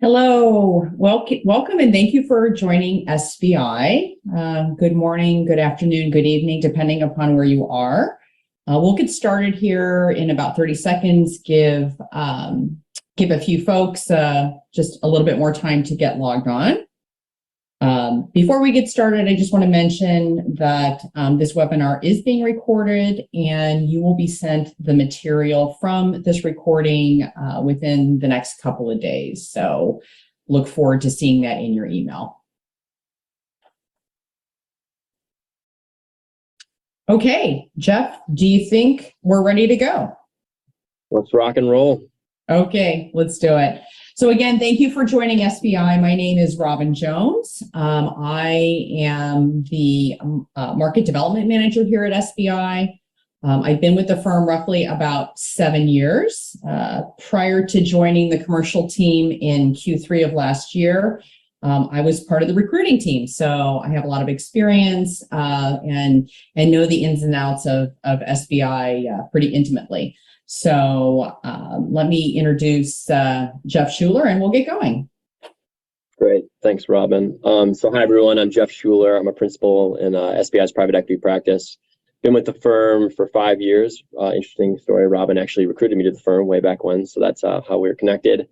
Hello, welcome, and thank you for joining SBI. Good morning, good afternoon, good evening, depending upon where you are. We'll get started here in about 30 seconds. Give a few folks just a little bit more time to get logged on. Before we get started, I just want to mention that this webinar is being recorded, and you will be sent the material from this recording within the next couple of days. So look forward to seeing that in your email. Okay, Geoff, do you think we're ready to go? Let's rock and roll. Okay, let's do it. So again, thank you for joining SBI. My name is Robin Jones. I am the Market Development Manager here at SBI. I've been with the firm roughly about 7 years. Prior to joining the commercial team in Q3 of last year, I was part of the recruiting team. So I have a lot of experience and know the ins and outs of SBI pretty intimately. So let me introduce Geoff Schuler, and we'll get going. Great. Thanks, Robin. So hi, everyone. I'm Geoff Schuler. I'm a principal in SBI's private equity practice. Been with the firm for 5 years. Interesting story. Robin actually recruited me to the firm way back when, so that's how we're connected.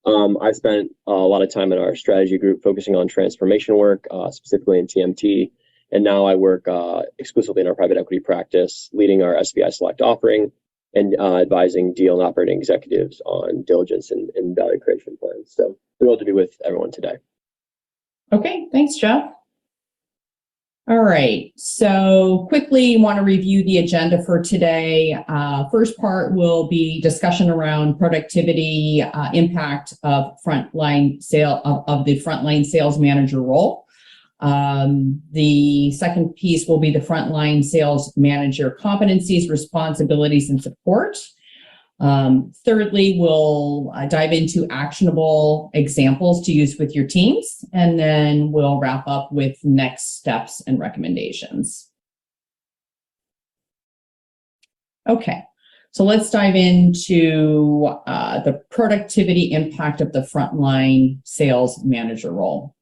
I spent a lot of time in our strategy group focusing on transformation work, specifically in TMT. And now I work exclusively in our private equity practice, leading our SBI Select offering and advising deal and operating executives on diligence and value creation plans. So thrilled to be with everyone today. Okay, thanks, Geoff. All right, so quickly want to review the agenda for today. First part will be discussion around productivity, impact of the frontline sales manager role. The second piece will be the frontline sales manager competencies, responsibilities, and support. Thirdly, we'll dive into actionable examples to use with your teams, and then we'll wrap up with next steps and recommendations. Okay, so let's dive into the productivity impact of the frontline sales manager role.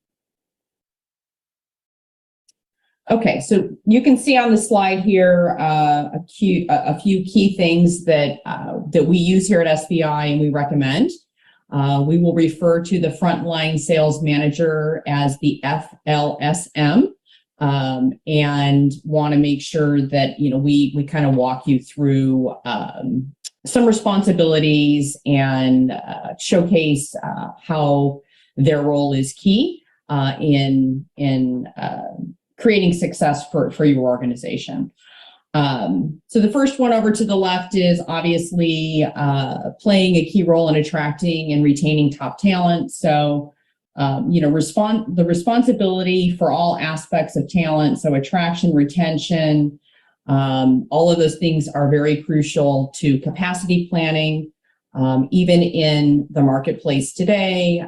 Okay, so you can see on the slide here a few key things that we use here at SBI and we recommend. We will refer to the frontline sales manager as the FLSM, and want to make sure that we kind of walk you through some responsibilities and showcase how their role is key in creating success for your organization. So the first one over to the left is obviously playing a key role in attracting and retaining top talent. So, the responsibility for all aspects of talent, so attraction, retention, all of those things are very crucial to capacity planning. Even in the marketplace today,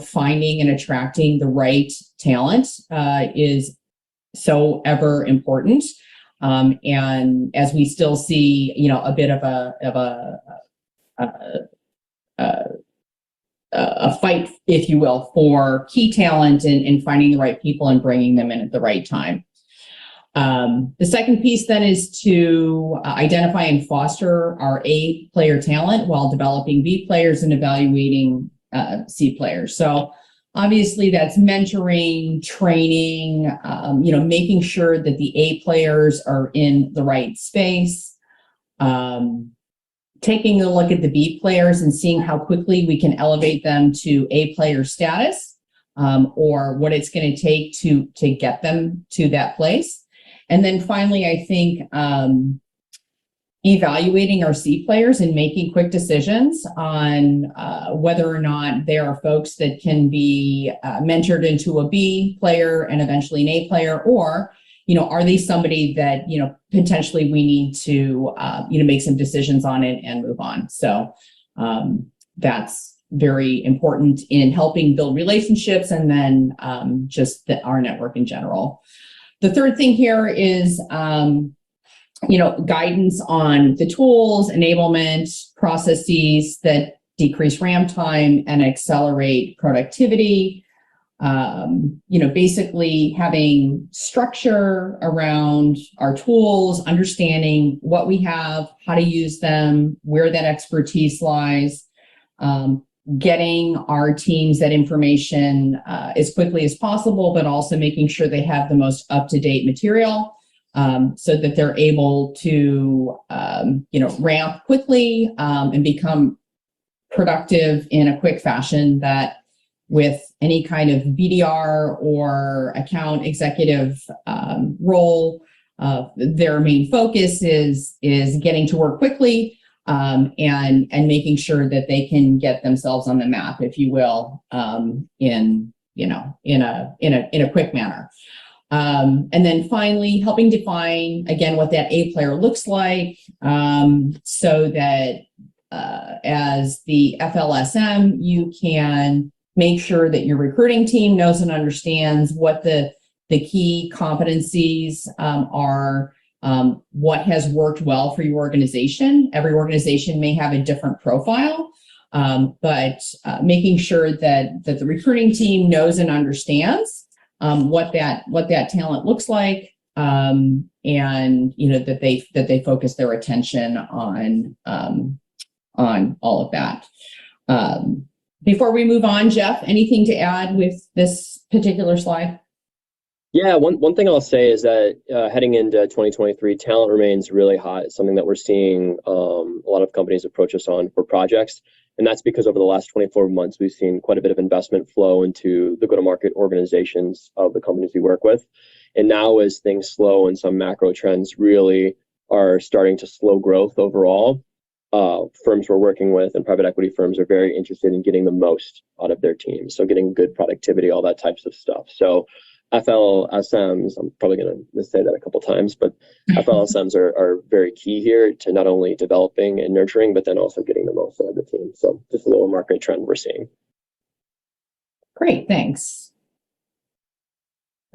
finding and attracting the right talent is so ever important, and as we still see, a bit of a fight, if you will, for key talent and finding the right people and bringing them in at the right time. The second piece then is to identify and foster our A player talent while developing B players and evaluating C players. So obviously that's mentoring, training, making sure that the A players are in the right space, taking a look at the B players and seeing how quickly we can elevate them to A player status, or what it's going to take to get them to that place. And then finally, I think, evaluating our C players and making quick decisions on whether or not they are folks that can be mentored into a B player and eventually an A player, or, are they somebody that, potentially we need to, make some decisions on it and move on. So that's very important in helping build relationships and then just our network in general. The third thing here is, guidance on the tools, enablement, processes that decrease RAM time and accelerate productivity. Basically having structure around our tools, understanding what we have, how to use them, where that expertise lies, getting our teams that information as quickly as possible, but also making sure they have the most up-to-date material so that they're able to, ramp quickly and become productive in a quick fashion, that with any kind of BDR or account executive role, their main focus is getting to work quickly and making sure that they can get themselves on the map, if you will, in a quick manner. And then finally, helping define again what that A player looks like, so that as the FLSM, you can make sure that your recruiting team knows and understands what the key competencies are, what has worked well for your organization. Every organization may have a different profile, but making sure that the recruiting team knows and understands what that talent looks like, and that they focus their attention on all of that. Before we move on, Geoff, anything to add with this particular slide? Yeah, one thing I'll say is that heading into 2023, talent remains really hot. It's something that we're seeing a lot of companies approach us on for projects. And that's because over the last 24 months, we've seen quite a bit of investment flow into the go-to-market organizations of the companies we work with. And now as things slow and some macro trends really are starting to slow growth overall, firms we're working with and private equity firms are very interested in getting the most out of their teams. So getting good productivity, all that types of stuff. So FLSMs, I'm probably going to say that a couple times, but FLSMs are very key here to not only developing and nurturing, but then also getting the most out of the team. So just a little market trend we're seeing. Great, thanks.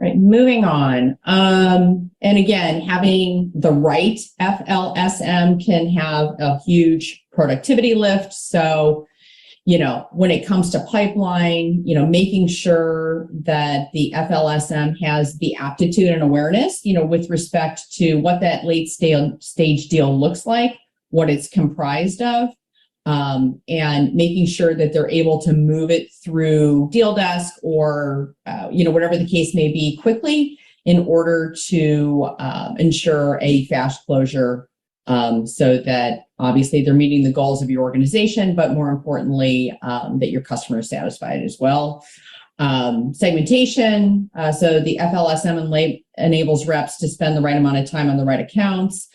All right, moving on. And again, having the right FLSM can have a huge productivity lift. So, when it comes to pipeline, making sure that the FLSM has the aptitude and awareness, with respect to what that late stage deal looks like, what it's comprised of, and making sure that they're able to move it through deal desk or, whatever the case may be quickly in order to ensure a fast closure, so that obviously they're meeting the goals of your organization, but more importantly, that your customer is satisfied as well. Segmentation, so the FLSM enables reps to spend the right amount of time on the right accounts,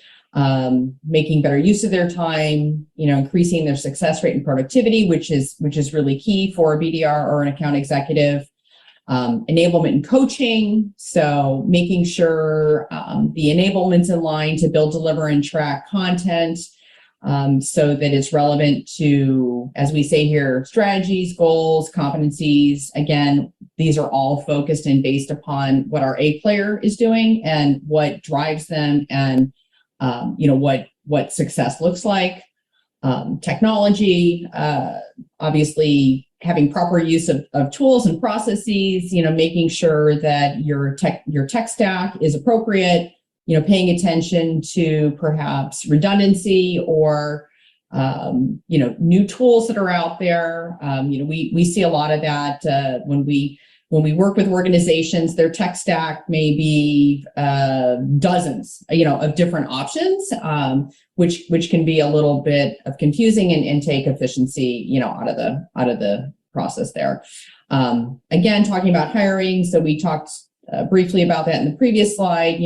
making better use of their time, increasing their success rate and productivity, which is really key for a BDR or an account executive. Enablement and coaching, so making sure the enablement's in line to build, deliver, and track content, so that it's relevant to, as we say here, strategies, goals, competencies. Again, these are all focused and based upon what our A player is doing and what drives them, and what success looks like. Technology, obviously having proper use of tools and processes, making sure that your tech stack is appropriate, paying attention to perhaps redundancy or, new tools that are out there. We see a lot of that when we work with organizations. Their tech stack may be dozens, of different options, which can be a little bit of confusing and take efficiency, out of the process there. Again, talking about hiring. So we talked briefly about that in the previous slide,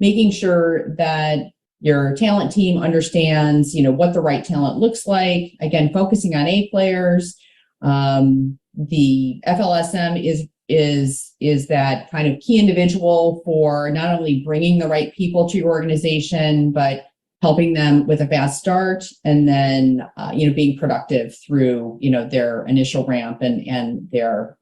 making sure that, your talent team understands, what the right talent looks like. Again, focusing on A players. The FLSM is that kind of key individual for not only bringing the right people to your organization, but helping them with a fast start, and then being productive through their initial ramp and their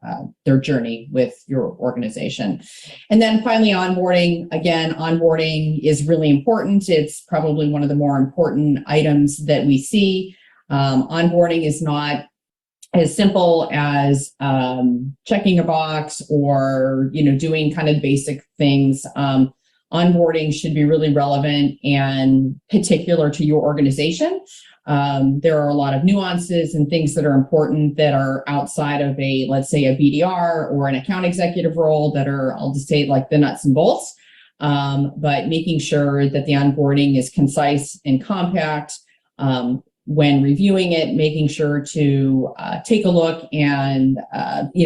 journey with your organization. And then finally, onboarding. Again, onboarding is really important. It's probably one of the more important items that we see. Onboarding is not as simple as checking a box or doing kind of basic things. Onboarding should be really relevant and particular to your organization. There are a lot of nuances and things that are important that are outside of let's say a BDR or an account executive role that are, I'll just say, like the nuts and bolts. But making sure that the onboarding is concise and compact. When reviewing it, making sure to take a look and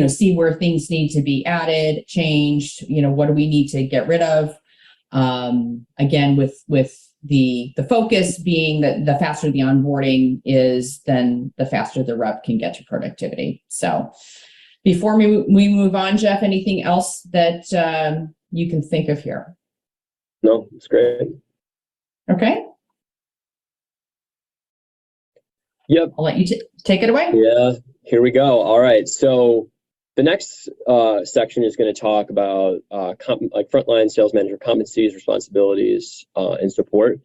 see where things need to be added, changed. What do we need to get rid of? Again, with the focus being that the faster the onboarding is, then the faster the rep can get to productivity. So before we move on, Geoff, anything else that you can think of here? No, it's great. Okay. Yep. I'll let you take it away. Yeah, here we go. All right. So the next section is going to talk about frontline sales manager competencies, responsibilities, and support.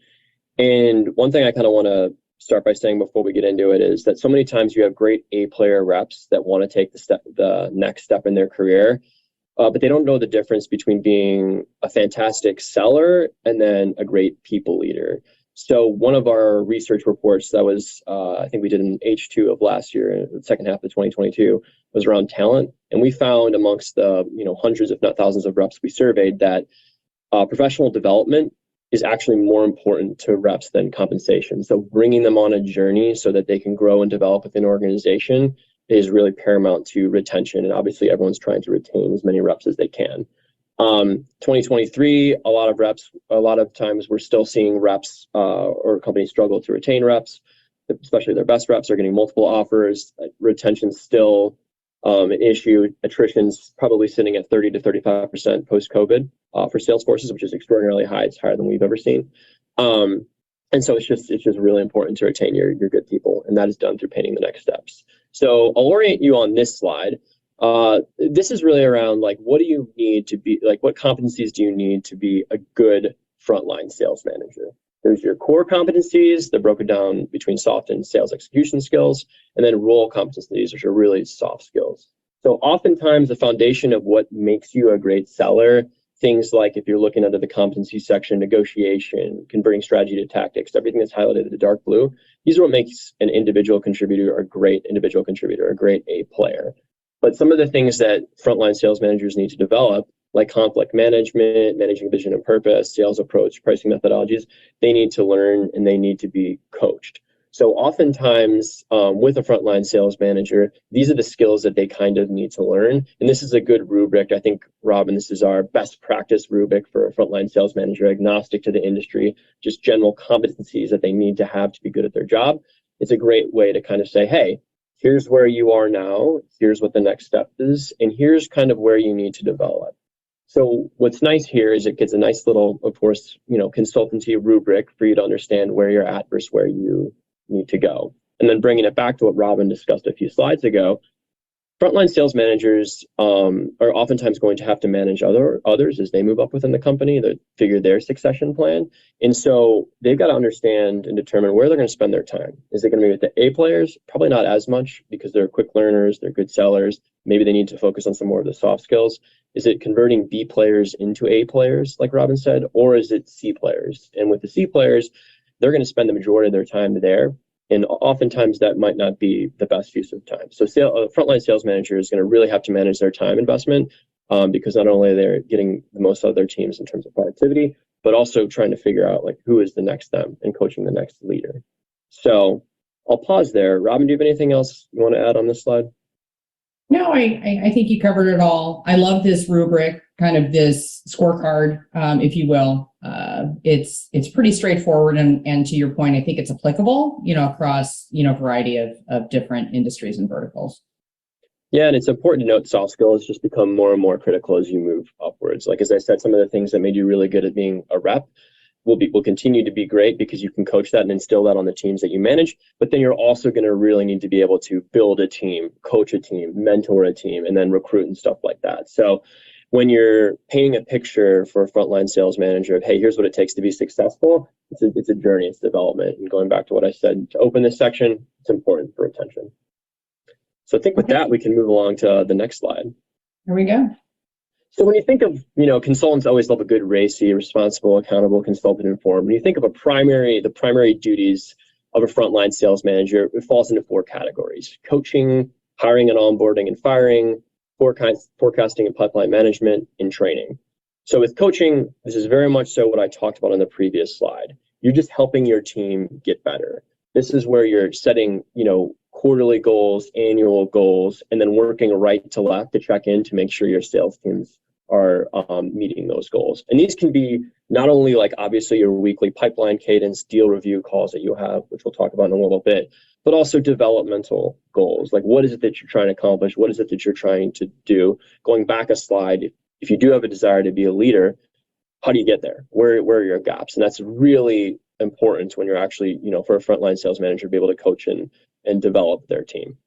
And one thing I kind of want to start by saying before we get into it is that so many times you have great A-player reps that want to take the next step in their career, but they don't know the difference between being a fantastic seller and then a great people leader. So one of our research reports that was, I think we did in H2 of last year, the second half of 2022, was around talent. And we found amongst the hundreds, if not thousands of reps we surveyed that professional development is actually more important to reps than compensation. So bringing them on a journey so that they can grow and develop within an organization is really paramount to retention. And obviously everyone's trying to retain as many reps as they can. 2023, a lot of times we're still seeing reps or companies struggle to retain reps, especially their best reps are getting multiple offers. Retention's still an issue. Attrition's probably sitting at 30 to 35% post-COVID for sales forces, which is extraordinarily high. It's higher than we've ever seen. And so it's just really important to retain your good people, and that is done through painting the next steps. So I'll orient you on this slide. This is really around what do you need to be, what competencies do you need to be a good frontline sales manager? There's your core competencies. They're broken down between soft and sales execution skills, and then role competencies, which are really soft skills. So oftentimes the foundation of what makes you a great seller, things like if you're looking under the competency section, negotiation, converting strategy to tactics, everything that's highlighted in the dark blue, these are what makes an individual contributor a great individual contributor, a great A player. But some of the things that frontline sales managers need to develop, like conflict management, managing vision and purpose, sales approach, pricing methodologies, they need to learn and they need to be coached. So oftentimes with a frontline sales manager, these are the skills that they kind of need to learn. And this is a good rubric. I think, Robin, this is our best practice rubric for a frontline sales manager, agnostic to the industry, just general competencies that they need to have to be good at their job. It's a great way to kind of say, hey, here's where you are now, here's what the next step is, and here's kind of where you need to develop. So what's nice here is it gets a nice little, of course, consultancy rubric for you to understand where you're at versus where you need to go. And then bringing it back to what Robin discussed a few slides ago, frontline sales managers are oftentimes going to have to manage others as they move up within the company, that figure their succession plan. And so they've got to understand and determine where they're going to spend their time. Is it going to be with the A players? Probably not as much, because they're quick learners, they're good sellers. Maybe they need to focus on some more of the soft skills. Is it converting B players into A players, like Robin said, or is it C players? And with the C players, they're going to spend the majority of their time there. And oftentimes that might not be the best use of time. So a frontline sales manager is going to really have to manage their time investment because not only are they getting the most out of their teams in terms of productivity, but also trying to figure out who is the next them and coaching the next leader. So I'll pause there. Robin, do you have anything else you want to add on this slide? No, I think you covered it all. I love this rubric, kind of this scorecard, if you will. It's pretty straightforward, and to your point, I think it's applicable, across, a variety of different industries and verticals. Yeah, and it's important to note soft skills just become more and more critical as you move upwards. Like, as I said, some of the things that made you really good at being a rep will continue to be great because you can coach that and instill that on the teams that you manage. But then you're also going to really need to be able to build a team, coach a team, mentor a team, and then recruit and stuff like that. So when you're painting a picture for a frontline sales manager of, hey, here's what it takes to be successful, it's a journey, it's development. And going back to what I said to open this section, it's important for retention. So I think with that, we can move along to the next slide. Here we go. So when you think of, consultants always love a good RACI, responsible, accountable, consultant, informed. When you think of the primary duties of a frontline sales manager, it falls into 4 categories: coaching, hiring and onboarding and firing, forecasting and pipeline management, and training. So with coaching, this is very much so what I talked about on the previous slide. You're just helping your team get better. This is where you're setting, quarterly goals, annual goals, and then working right to left to check in to make sure your sales teams are meeting those goals. And these can be not only like obviously your weekly pipeline cadence, deal review calls that you have, which we'll talk about in a little bit, but also developmental goals. Like, what is it that you're trying to accomplish? What is it that you're trying to do? Going back a slide, if you do have a desire to be a leader, how do you get there? Where are your gaps? And that's really important when you're actually, for a frontline sales manager, be able to coach and develop their team.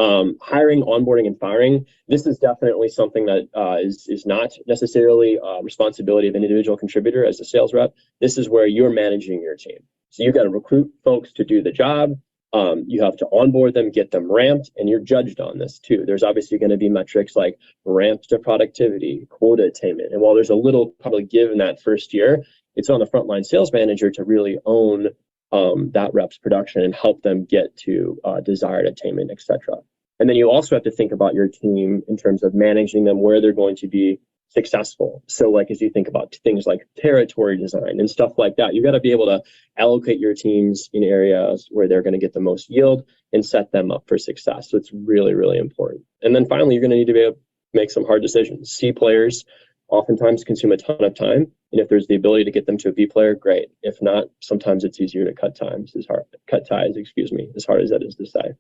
Hiring, onboarding, and firing. This is definitely something that is not necessarily a responsibility of an individual contributor as a sales rep. This is where you're managing your team. So you've got to recruit folks to do the job. You have to onboard them, get them ramped, and you're judged on this too. There's obviously going to be metrics like ramp to productivity, quota attainment. And while there's a little probably give in that first year, it's on the frontline sales manager to really own that rep's production and help them get to desired attainment, etc. And then you also have to think about your team in terms of managing them where they're going to be successful. So like, as you think about things like territory design and stuff like that, you got to be able to allocate your teams in areas where they're going to get the most yield and set them up for success. So it's really, really important. And then finally, you're going to need to be able to make some hard decisions. C players oftentimes consume a ton of time. And if there's the ability to get them to a B player, great. If not, sometimes it's easier to cut ties, as hard as that is to say.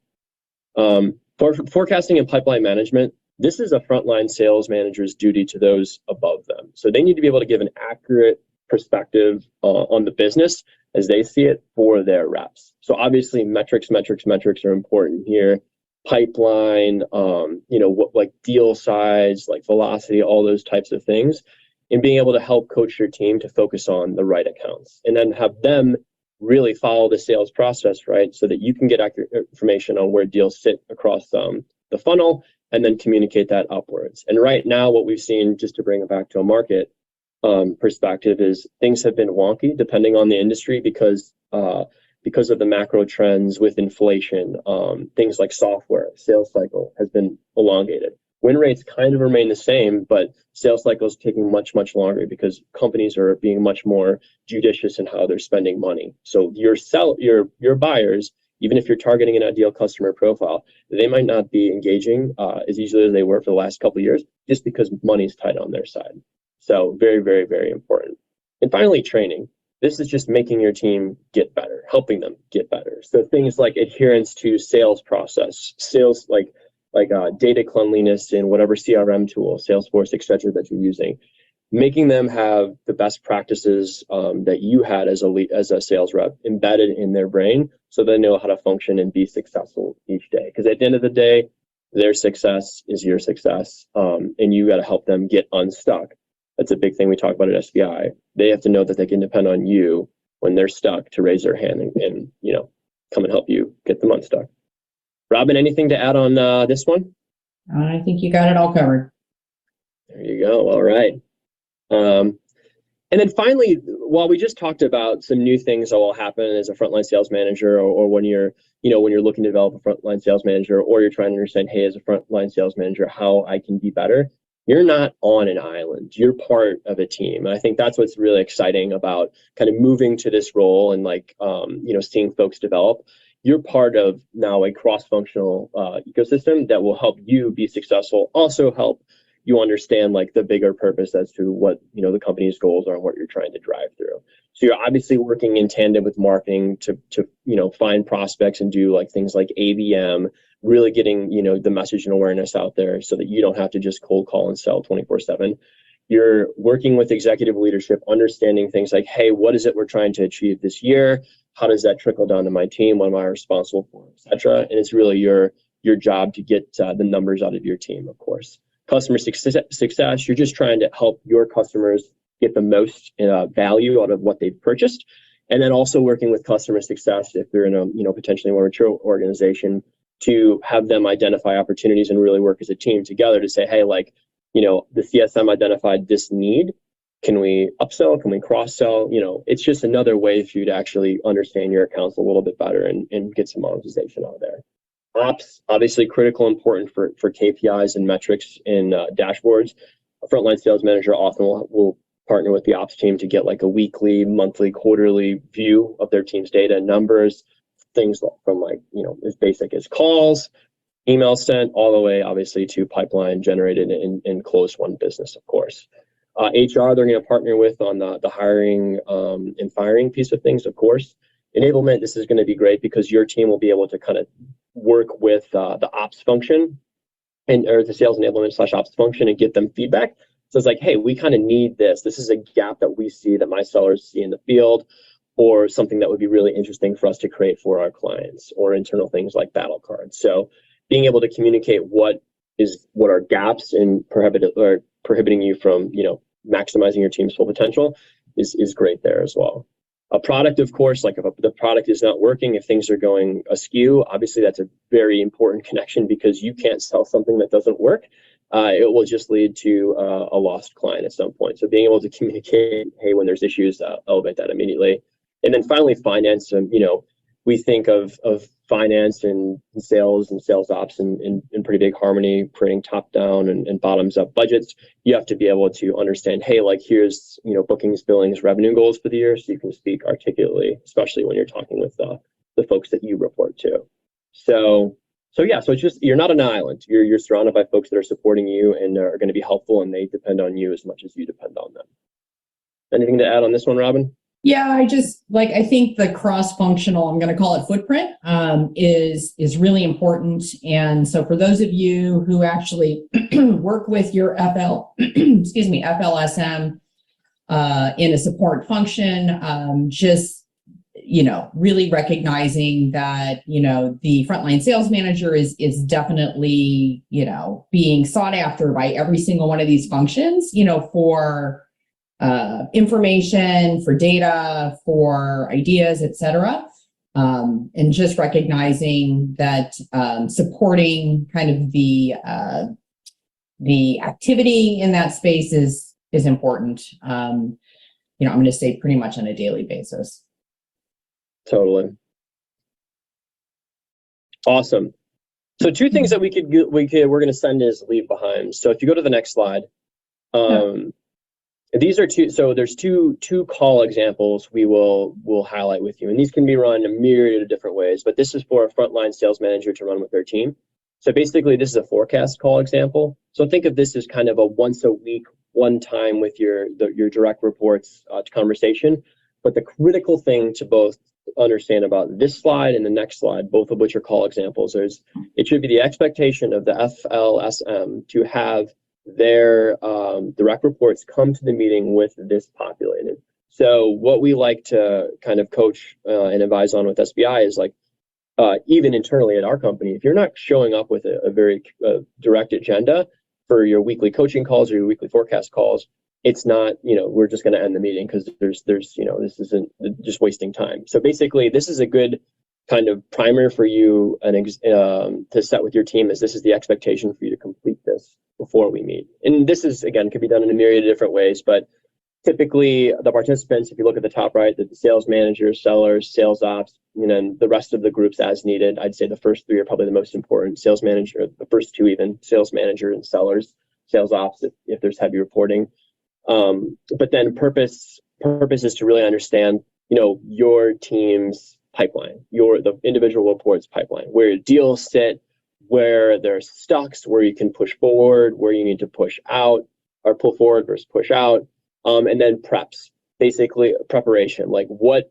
For forecasting and pipeline management, this is a frontline sales manager's duty to those above them. So they need to be able to give an accurate perspective on the business as they see it for their reps. So obviously metrics are important here. Pipeline, what, like deal size, like velocity, all those types of things, and being able to help coach your team to focus on the right accounts and then have them really follow the sales process, right? So that you can get accurate information on where deals sit across the funnel and then communicate that upwards. And right now, what we've seen, just to bring it back to a market perspective, is things have been wonky depending on the industry because of the macro trends with inflation. Things like software, sales cycle has been elongated. Win rates kind of remain the same, but sales cycles taking much, much longer because companies are being much more judicious in how they're spending money. So your buyers, even if you're targeting an ideal customer profile, they might not be engaging as easily as they were for the last couple of years, just because money's tight on their side. So very, very, very important. And finally, training. This is just making your team get better, helping them get better. So things like adherence to sales process, sales like data cleanliness in whatever CRM tool, Salesforce, et cetera, that you're using, making them have the best practices that you had as a sales rep embedded in their brain so they know how to function and be successful each day. Because at the end of the day, their success is your success, and you got to help them get unstuck. That's a big thing we talk about at SBI. They have to know that they can depend on you when they're stuck to raise their hand and come and help you get them unstuck. Robin, anything to add on this one? I think you got it all covered. There you go. All right. And then finally, while we just talked about some new things that will happen as a frontline sales manager, or when you're looking to develop a frontline sales manager, or you're trying to understand, hey, as a frontline sales manager, how I can be better, you're not on an island. You're part of a team. And I think that's what's really exciting about kind of moving to this role and seeing folks develop. you're part of now a cross-functional ecosystem that will help you be successful, also help you understand like the bigger purpose as to what, the company's goals are and what you're trying to drive through. So you're obviously working in tandem with marketing to find prospects and do like things like ABM, really getting, the message and awareness out there so that you don't have to just cold call and sell 24/7. You're working with executive leadership, understanding things like, hey, what is it we're trying to achieve this year? How does that trickle down to my team? What am I responsible for, et cetera? And it's really your job to get the numbers out of your team, of course. Customer success, you're just trying to help your customers get the most value out of what they've purchased. And then also working with customer success, if they're in a potentially more mature organization, to have them identify opportunities and really work as a team together to say, hey, like, the CSM identified this need. Can we upsell? Can we cross-sell? It's just another way for you to actually understand your accounts a little bit better and get some monetization out there. Ops, obviously critical, important for KPIs and metrics in dashboards. A frontline sales manager often will partner with the ops team to get like a weekly, monthly, quarterly view of their team's data and numbers, things from like, as basic as calls, email sent, all the way obviously to pipeline generated and closed won business, of course. HR, they're going to partner with on the hiring and firing piece of things, of course. Enablement, this is going to be great because your team will be able to kind of work with the ops function or the sales enablement / ops function and get them feedback. So it's like, hey, we kind of need this. This is a gap that we see, that my sellers see in the field, or something that would be really interesting for us to create for our clients, or internal things like battle cards. So being able to communicate what are gaps in prohibiting you from, maximizing your team's full potential is great there as well. A product, of course, like if the product is not working, if things are going askew, obviously that's a very important connection because you can't sell something that doesn't work. It will just lead to a lost client at some point. So being able to communicate, hey, when there's issues, elevate that immediately. And then finally, finance. We think of finance and sales ops in pretty big harmony, creating top-down and bottoms-up budgets. You have to be able to understand, hey, like here's bookings, billings, revenue goals for the year, so you can speak articulately, especially when you're talking with the folks that you report to. So it's just, you're not an island. You're surrounded by folks that are supporting you and are going to be helpful, and they depend on you as much as you depend on them. Anything to add on this one, Robin? Yeah, I think the cross-functional, I'm going to call it footprint, is really important. And so for those of you who actually work with your FLSM in a support function, really recognizing that, the frontline sales manager is definitely, being sought after by every single one of these functions, for information, for data, for ideas, etc. And just recognizing that supporting kind of the activity in that space is important. I'm going to say pretty much on a daily basis. Totally. Awesome. So two things that we're going to send is leave behind. So if you go to the next slide, these are two. So there's two call examples we'll highlight with you, and these can be run a myriad of different ways. But this is for a frontline sales manager to run with their team. So basically, this is a forecast call example. So think of this as kind of a once a week, one time with your direct reports conversation. But the critical thing to both understand about this slide and the next slide, both of which are call examples, is it should be the expectation of the FLSM to have their direct reports come to the meeting with this populated. So what we like to kind of coach and advise on with SBI is like, even internally at our company, if you're not showing up with a very direct agenda for your weekly coaching calls or your weekly forecast calls, it's not, we're just going to end the meeting because there's this isn't just wasting time. So basically, this is a good kind of primer for you and to set with your team, as this is the expectation for you to complete this before we meet. And this is, again, could be done in a myriad of different ways, but typically the participants, if you look at the top right, the sales managers, sellers, sales ops, and then the rest of the groups as needed. I'd say the first three are probably the most important. Sales manager, the first two even, sales manager and sellers, sales ops if there's heavy reporting. But then purpose is to really understand, your team's pipeline, the individual reports pipeline, where your deals sit, where there's stocks, where you can push forward, where you need to push out or pull forward versus push out, and then preps, basically preparation, like what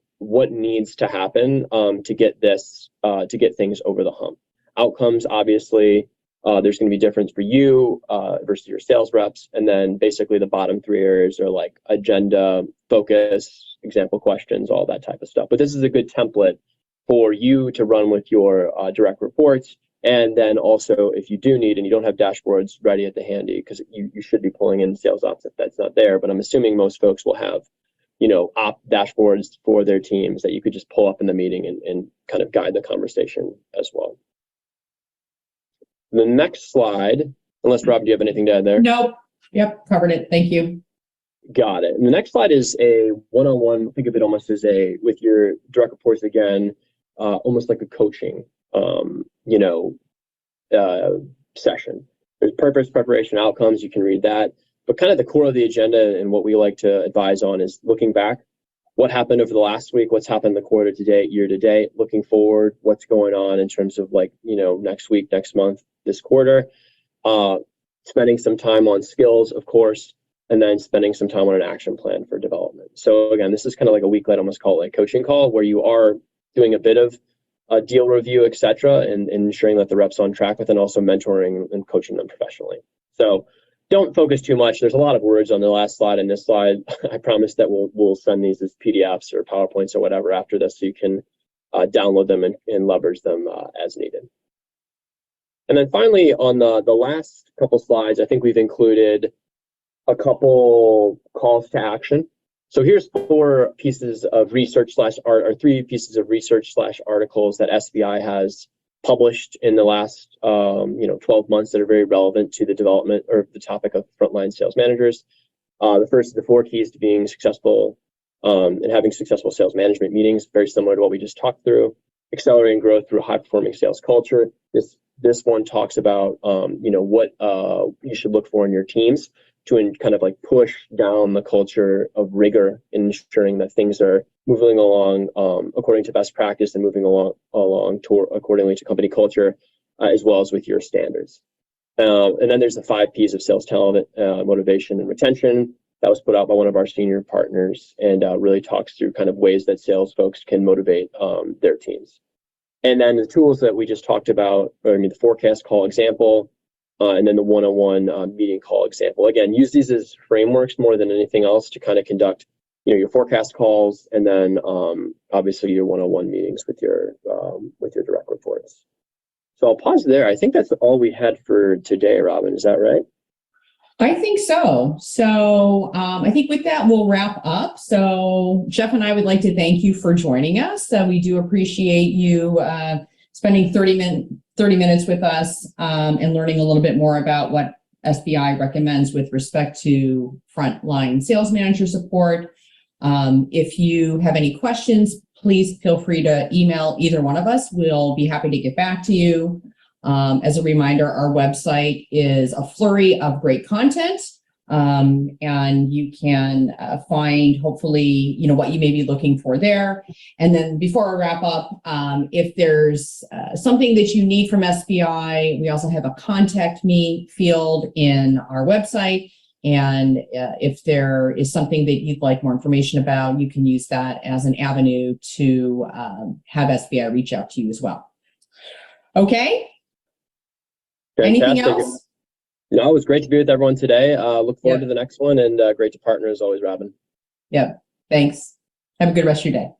needs to happen to get things over the hump. Outcomes, obviously, there's going to be difference for you versus your sales reps, and then basically the bottom three areas are like agenda, focus, example questions, all that type of stuff. But this is a good template for you to run with your direct reports. And then also, if you do need and you don't have dashboards ready at the handy, because you should be pulling in sales ops if that's not there. But I'm assuming most folks will have, op dashboards for their teams that you could just pull up in the meeting and kind of guide the conversation as well. The next slide, unless Rob, do you have anything to add there? Nope. Yep, covered it. Thank you. Got it. And the next slide is a one-on-one. Think of it almost as with your direct reports again, almost like a coaching, session. There's purpose, preparation, outcomes. You can read that. But kind of the core of the agenda and what we like to advise on is looking back. What happened over the last week? What's happened the quarter to date, year to date? Looking forward, what's going on in terms of next week, next month, this quarter? Spending some time on skills, of course, and then spending some time on an action plan for development. So again, this is kind of like a weekly, I'd almost call it a coaching call, where you are doing a bit of a deal review, et cetera, and ensuring that the rep's on track, but then also mentoring and coaching them professionally. So don't focus too much. There's a lot of words on the last slide and this slide. I promise that we'll send these as PDFs or PowerPoints or whatever after this, so you can download them and leverage them as needed. And then finally, on the last couple slides, I think we've included a couple calls to action. So here's 4 pieces of research or 3 pieces of research / articles that SBI has published in the last 12 months that are very relevant to the development or the topic of frontline sales managers. The first is the 4 keys to being successful and having successful sales management meetings, very similar to what we just talked through. Accelerating growth through a high-performing sales culture. This one talks about what you should look for in your teams to kind of like push down the culture of rigor in ensuring that things are moving along according to best practice and moving along accordingly to company culture, as well as with your standards. And then there's the 5 P's of sales talent, motivation, and retention. That was put out by one of our senior partners and really talks through kind of ways that sales folks can motivate their teams. And then the tools that we just talked about, the forecast call example, and then the one-on-one meeting call example. Again, use these as frameworks more than anything else to kind of conduct, your forecast calls, and then obviously your one-on-one meetings with your direct reports. So I'll pause there. I think that's all we had for today, Robin. Is that right? I think so. So I think with that, we'll wrap up. So Geoff and I would like to thank you for joining us. We do appreciate you spending 30 minutes with us and learning a little bit more about what SBI recommends with respect to frontline sales manager support. If you have any questions, please feel free to email either one of us. We'll be happy to get back to you. As a reminder, our website is a flurry of great content, and you can find hopefully what you may be looking for there. And then before I wrap up, if there's something that you need from SBI, we also have a contact me field in our website. And if there is something that you'd like more information about, you can use that as an avenue to have SBI reach out to you as well. Okay. Fantastic. Anything else? No, it was great to be with everyone today. Look forward to the next one, and great to partner as always, Robin. Yeah. Thanks. Have a good rest of your day.